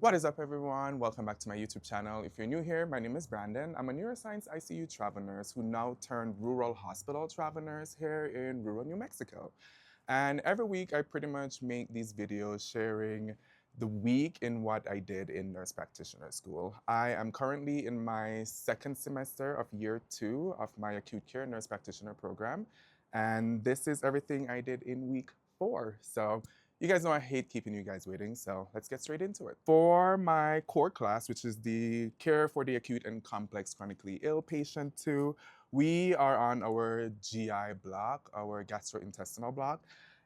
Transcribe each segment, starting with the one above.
What is up, everyone? Welcome back to my YouTube channel. If you're new here, my name is Brandon. I'm a neuroscience ICU travel nurse who now turned rural hospital travel nurse here in rural New Mexico. And every week I pretty much make these videos sharing the week in what I did in nurse practitioner school. I am currently in my second semester of year 2 of my acute care nurse practitioner program. And this is everything I did in week 4. So you guys know I hate keeping you guys waiting, so let's get straight into it. For my core class, which is the care for the acute and complex chronically ill patient 2, we are on our GI block, our gastrointestinal block.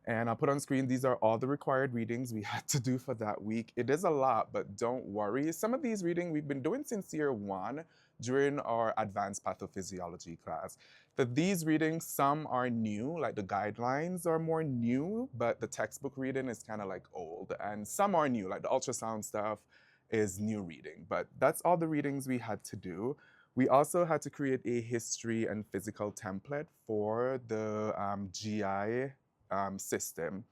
And I'll put on screen, these are all the required readings we had to do for that week. It is a lot, but don't worry. Some of these readings we've been doing since year 1 during our advanced pathophysiology class. These readings, some are new, like the guidelines are more new, but the textbook reading is kind of like old. And some are new, like the ultrasound stuff is new reading. But that's all the readings we had to do. We also had to create a history and physical template for the GI system.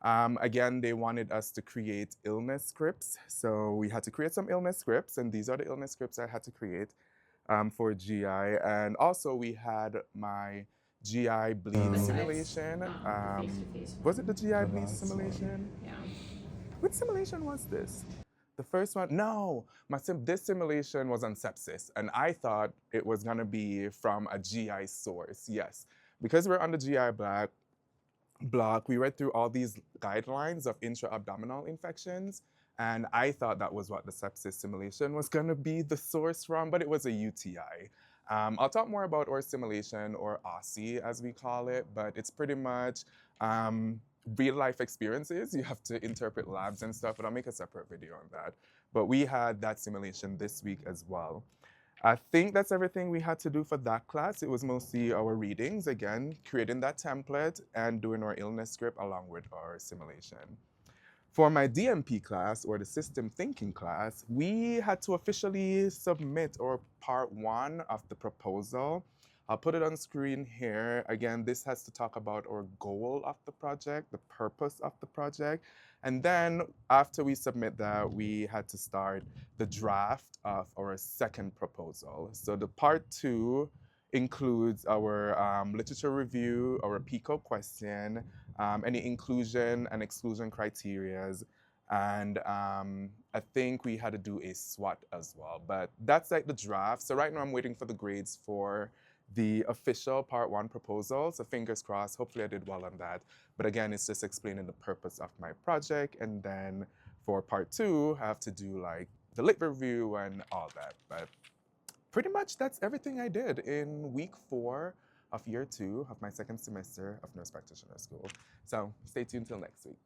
Again, they wanted us to create illness scripts. So we had to create some illness scripts, and these are the illness scripts I had to create for GI. And also we had my GI bleed simulation. Was it the GI bleed simulation? Yeah. Which simulation was this? The first one? No, this simulation was on sepsis, and I thought it was gonna be from a GI source, yes. Because we're on the GI block, we read through all these guidelines of intra-abdominal infections, and I thought that was what the sepsis simulation was gonna be the source from, but it was a UTI. I'll talk more about our simulation, or OSSI as we call it, but it's pretty much real life experiences. You have to interpret labs and stuff, but I'll make a separate video on that. But we had that simulation this week as well. I think that's everything we had to do for that class. It was mostly our readings, again, creating that template and doing our illness script along with our simulation. For my DNP class, or the system thinking class, we had to officially submit our part 1 of the proposal. I'll put it on screen here. Again, this has to talk about our goal of the project, the purpose of the project. And then after we submit that, we had to start the draft of our second proposal. So the part 2 includes our literature review, our PICO question, any inclusion and exclusion criterias, and I think we had to do a SWOT as well. But that's like the draft. So right now I'm waiting for the grades for the official part 1 proposal. So fingers crossed, hopefully I did well on that. But again, it's just explaining the purpose of my project. And then for part 2, I have to do like the lit review and all that. But pretty much that's everything I did in week 4 of year 2 of my second semester of nurse practitioner school. So stay tuned till next week.